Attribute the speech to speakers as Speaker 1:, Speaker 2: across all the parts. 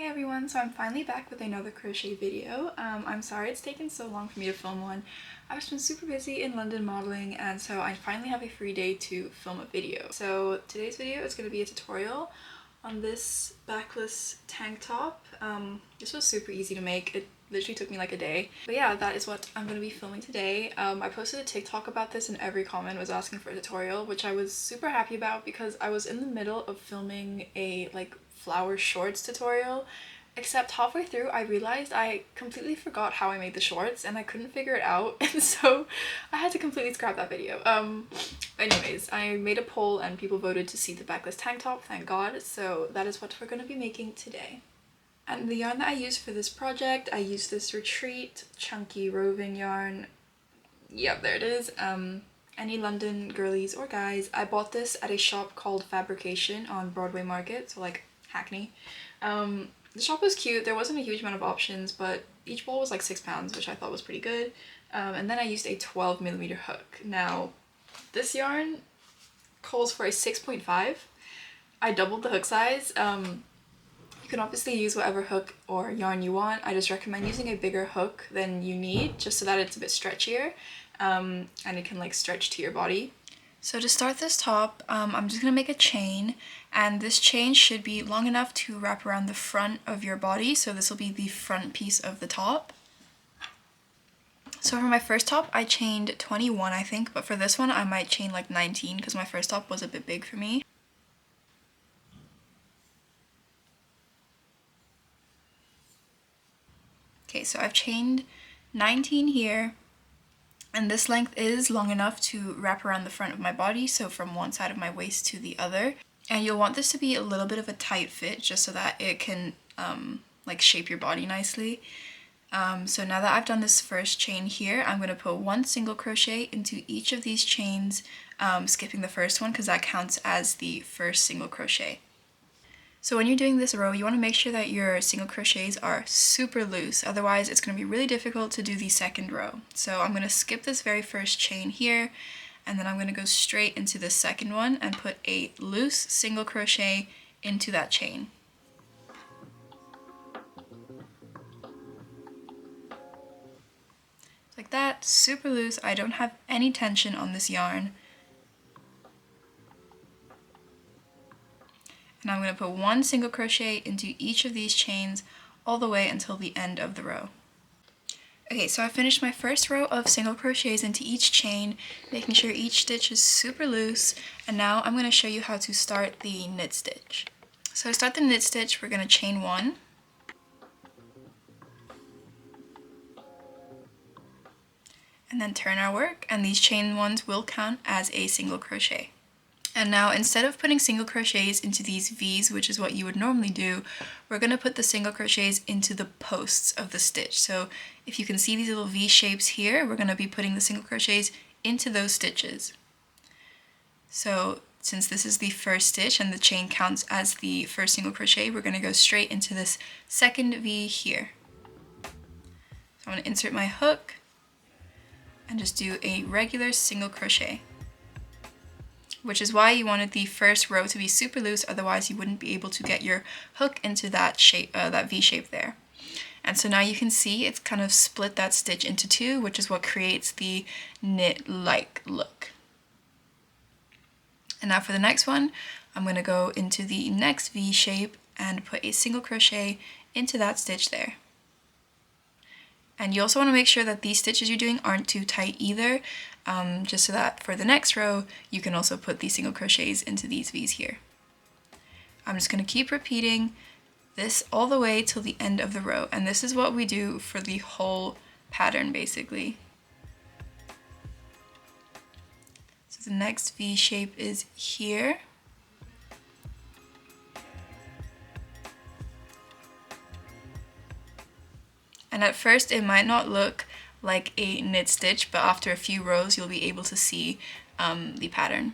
Speaker 1: Hey everyone, so I'm finally back with another crochet video. I'm sorry it's taken so long for me to film one. I've just been super busy in London modeling, and so I finally have a free day to film a video. So today's video is going to be a tutorial on this backless tank top. This was super easy to make. It literally took me like a day. But yeah, that is what I'm going to be filming today. I posted a TikTok about this and every comment was asking for a tutorial, which I was super happy about because I was in the middle of filming a flower shorts tutorial, except halfway through I realized I completely forgot how I made the shorts and I couldn't figure it out, and so I had to completely scrap that video. Anyways, I made a poll and people voted to see the backless tank top, thank god, so that is what we're going to be making today. And the yarn that I used for this project, I used this Retreat chunky roving yarn. Yep, there it is. Any London girlies or guys, I bought this at a shop called Fabrication on Broadway Market, so like Hackney. The shop was cute. There wasn't a huge amount of options, but each ball was like £6, which I thought was pretty good. And then I used a 12mm hook. Now, this yarn calls for a 6.5. I doubled the hook size. You can obviously use whatever hook or yarn you want. I just recommend using a bigger hook than you need, just so that it's a bit stretchier, and it can like stretch to your body. So to start this top, I'm just going to make a chain, and this chain should be long enough to wrap around the front of your body, so this will be the front piece of the top. So for my first top, I chained 21 I think, but for this one I might chain like 19 because my first top was a bit big for me. Okay, so I've chained 19 here. And this length is long enough to wrap around the front of my body, so from one side of my waist to the other. And you'll want this to be a little bit of a tight fit just so that it can like shape your body nicely. So now that I've done this first chain here, I'm going to put one single crochet into each of these chains, skipping the first one because that counts as the first single crochet. So when you're doing this row, you want to make sure that your single crochets are super loose, otherwise it's going to be really difficult to do the second row. So I'm going to skip this very first chain here, and then I'm going to go straight into the second one and put a loose single crochet into that chain. Like that, super loose. I don't have any tension on this yarn. And I'm going to put one single crochet into each of these chains all the way until the end of the row. Okay, so I finished my first row of single crochets into each chain, making sure each stitch is super loose, and now I'm going to show you how to start the knit stitch. So to start the knit stitch, we're going to chain one, and then turn our work, and these chain ones will count as a single crochet. And now instead of putting single crochets into these V's, which is what you would normally do, we're going to put the single crochets into the posts of the stitch. So if you can see these little V shapes here, we're going to be putting the single crochets into those stitches. So since this is the first stitch and the chain counts as the first single crochet, we're going to go straight into this second V here. So I'm going to insert my hook and just do a regular single crochet, which is why you wanted the first row to be super loose, otherwise you wouldn't be able to get your hook into that shape, that V shape there. And so now you can see it's kind of split that stitch into two, which is what creates the knit-like look. And now for the next one, I'm going to go into the next V shape and put a single crochet into that stitch there. And you also want to make sure that these stitches you're doing aren't too tight either, just so that for the next row, you can also put these single crochets into these V's here. I'm just going to keep repeating this all the way till the end of the row, and this is what we do for the whole pattern basically. So the next V shape is here. And at first it might not look like a knit stitch, but after a few rows you'll be able to see the pattern.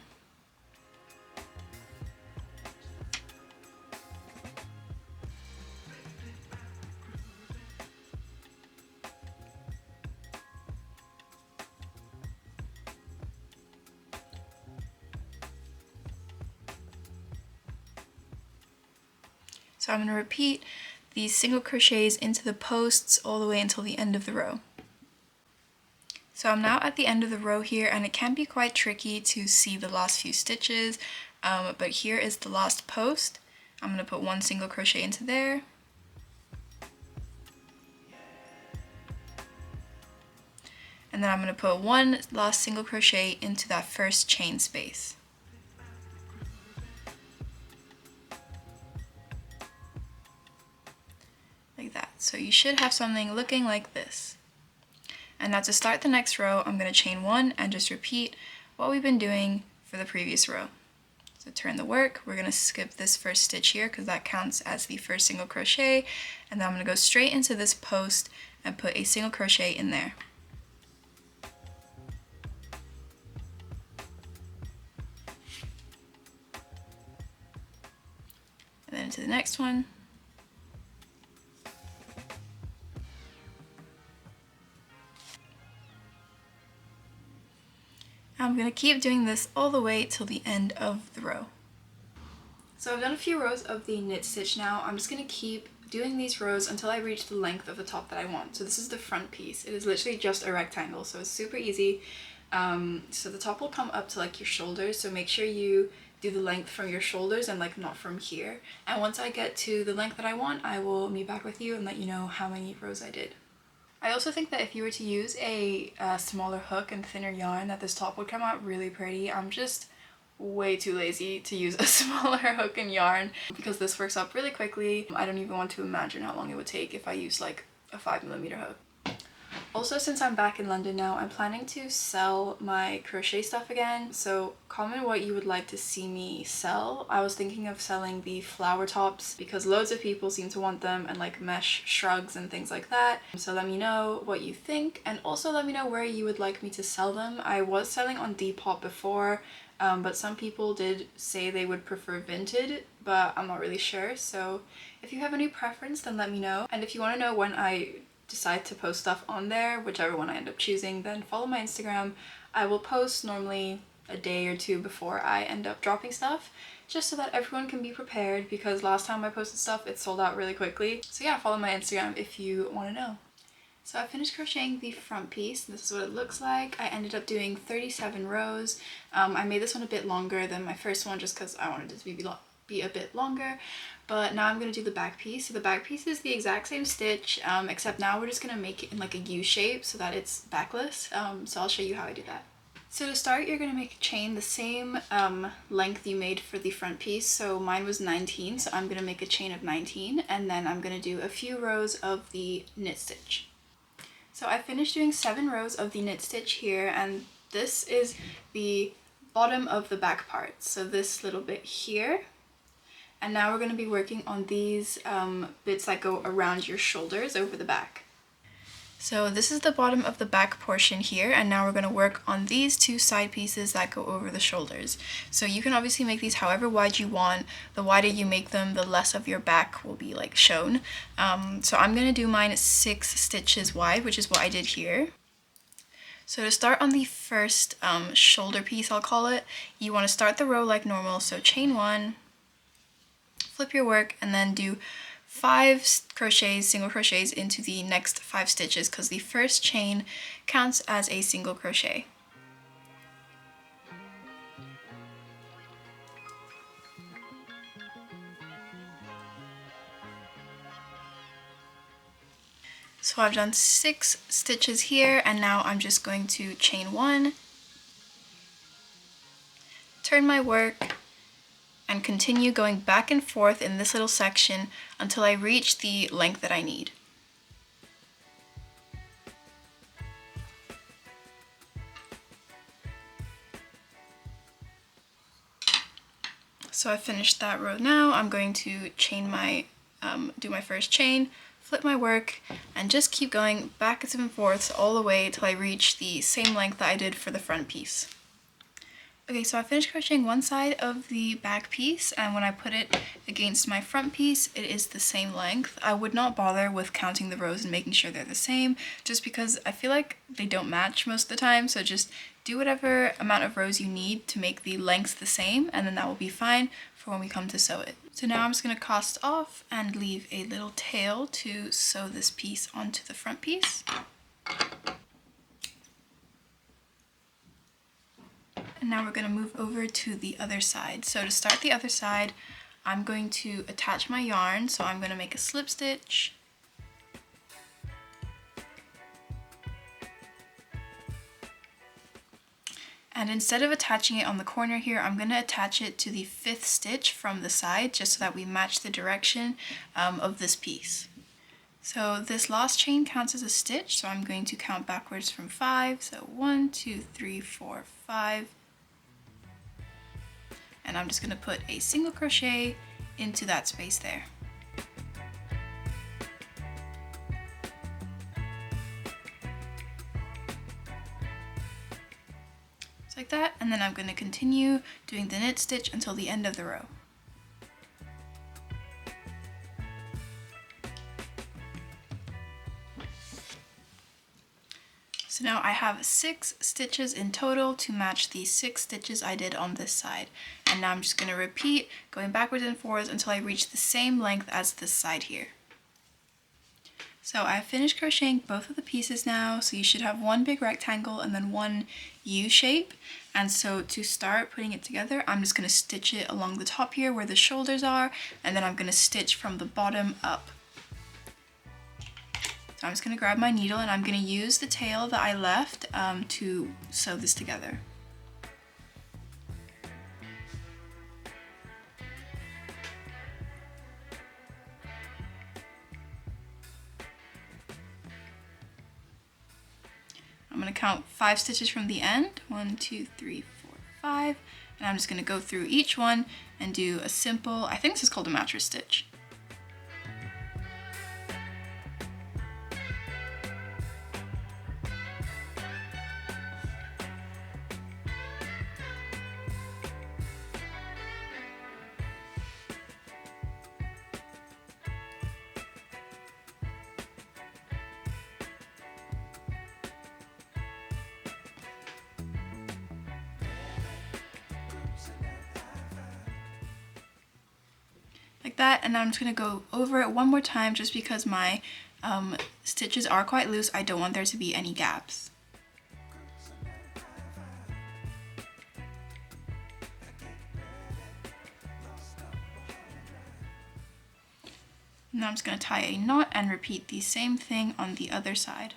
Speaker 1: So I'm going to repeat these single crochets into the posts all the way until the end of the row. So I'm now at the end of the row here, and it can be quite tricky to see the last few stitches, but here is the last post. I'm going to put one single crochet into there. And then I'm going to put one last single crochet into that first chain space. Like that. So you should have something looking like this. And now to start the next row, I'm going to chain one and just repeat what we've been doing for the previous row. So turn the work, we're going to skip this first stitch here because that counts as the first single crochet, and then I'm going to go straight into this post and put a single crochet in there. And then into the next one. I'm going to keep doing this all the way till the end of the row. So I've done a few rows of the knit stitch now. I'm just going to keep doing these rows until I reach the length of the top that I want. So this is the front piece. It is literally just a rectangle, so it's super easy. So the top will come up to like your shoulders, so make sure you do the length from your shoulders and like not from here. And once I get to the length that I want, I will meet back with you and let you know how many rows I did. I also think that if you were to use a smaller hook and thinner yarn, that this top would come out really pretty. I'm just way too lazy to use a smaller hook and yarn because this works up really quickly. I don't even want to imagine how long it would take if I used like a 5mm hook. Also, since I'm back in London now, I'm planning to sell my crochet stuff again. So comment what you would like to see me sell. I was thinking of selling the flower tops because loads of people seem to want them, and like mesh shrugs and things like that. So let me know what you think, and also let me know where you would like me to sell them. I was selling on Depop before, but some people did say they would prefer Vinted, but I'm not really sure. So if you have any preference, then let me know. And if you want to know when I decide to post stuff on there, whichever one I end up choosing, then follow my Instagram. I will post normally a day or two before I end up dropping stuff, just so that everyone can be prepared, because last time I posted stuff it sold out really quickly. So yeah, follow my Instagram if you want to know. So I finished crocheting the front piece. This is what it looks like. I ended up doing 37 rows. I made this one a bit longer than my first one just because I wanted it to be a bit longer. But now I'm going to do the back piece. So the back piece is the exact same stitch, except now we're just going to make it in like a U shape so that it's backless. So I'll show you how I do that. So to start, you're going to make a chain the same length you made for the front piece. So mine was 19, so I'm going to make a chain of 19, and then I'm going to do a few rows of the knit stitch. So I finished doing 7 rows of the knit stitch here, and this is the bottom of the back part. So this little bit here. And now we're going to be working on these bits that go around your shoulders over the back. So this is the bottom of the back portion here, and now we're going to work on these 2 side pieces that go over the shoulders. So you can obviously make these however wide you want. The wider you make them, the less of your back will be like shown. So I'm going to do mine 6 stitches wide, which is what I did here. So to start on the first shoulder piece, I'll call it, you want to start the row like normal. So chain 1, flip your work, and then do 5 crochets, single crochets into the next 5 stitches, because the first chain counts as a single crochet. So I've done 6 stitches here, and now I'm just going to chain 1, turn my work, and continue going back and forth in this little section until I reach the length that I need. So I finished that row now. I'm going to chain my, do my first chain, flip my work, and just keep going back and forth all the way till I reach the same length that I did for the front piece. Okay, so I finished crocheting one side of the back piece, and when I put it against my front piece, it is the same length. I would not bother with counting the rows and making sure they're the same, just because I feel like they don't match most of the time, so just do whatever amount of rows you need to make the lengths the same, and then that will be fine for when we come to sew it. So now I'm just going to cast off and leave a little tail to sew this piece onto the front piece. And now we're going to move over to the other side. So to start the other side, I'm going to attach my yarn. So I'm going to make a slip stitch. And instead of attaching it on the corner here, I'm going to attach it to the 5th stitch from the side, just so that we match the direction of this piece. So this last chain counts as a stitch, so I'm going to count backwards from 5. So 1, 2, 3, 4, 5. And I'm just going to put a single crochet into that space there. Just like that, and then I'm going to continue doing the knit stitch until the end of the row. So now I have 6 stitches in total to match the 6 stitches I did on this side. And now I'm just going to repeat going backwards and forwards until I reach the same length as this side here. So I've finished crocheting both of the pieces now, so you should have one big rectangle and then one U shape. And so to start putting it together, I'm just going to stitch it along the top here where the shoulders are, and then I'm going to stitch from the bottom up. So I'm just going to grab my needle and I'm going to use the tail that I left to sew this together. I'm going to count 5 stitches from the end, 1, 2, 3, 4, 5, and I'm just going to go through each one and do a simple, I think this is called a mattress stitch. Like that, and I'm just going to go over it one more time just because my stitches are quite loose. I don't want there to be any gaps. Now I'm just going to tie a knot and repeat the same thing on the other side.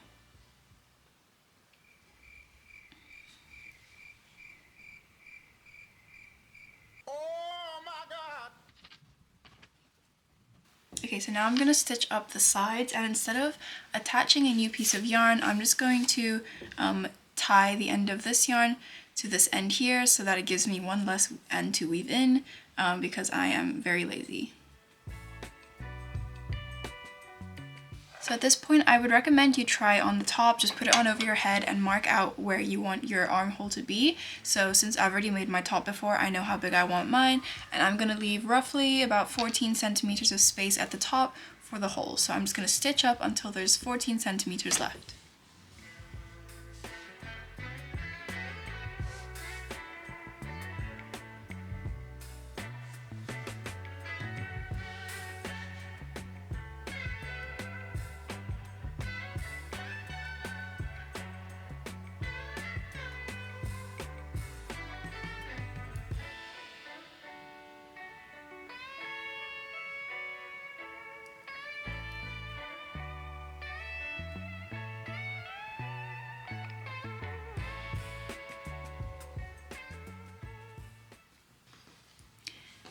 Speaker 1: Okay, so now I'm going to stitch up the sides, and instead of attaching a new piece of yarn, I'm just going to tie the end of this yarn to this end here so that it gives me one less end to weave in because I am very lazy. So at this point, I would recommend you try on the top, just put it on over your head and mark out where you want your armhole to be. So since I've already made my top before, I know how big I want mine, and I'm going to leave roughly about 14 centimeters of space at the top for the hole. So I'm just going to stitch up until there's 14 centimeters left.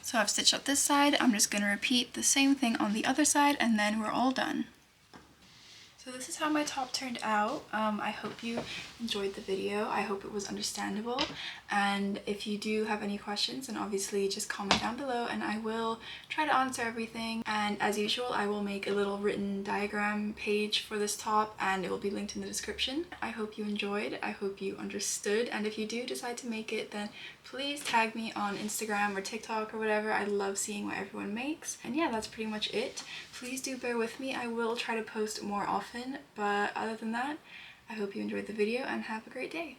Speaker 1: So I've stitched up this side, I'm just going to repeat the same thing on the other side, and then we're all done. So this is how my top turned out. I hope you enjoyed the video. I hope it was understandable. And if you do have any questions, then obviously just comment down below and I will try to answer everything. And as usual, I will make a little written diagram page for this top and it will be linked in the description. I hope you enjoyed. I hope you understood. And if you do decide to make it, then please tag me on Instagram or TikTok or whatever. I love seeing what everyone makes. And yeah, that's pretty much it. Please do bear with me. I will try to post more often, but other than that, I hope you enjoyed the video and have a great day.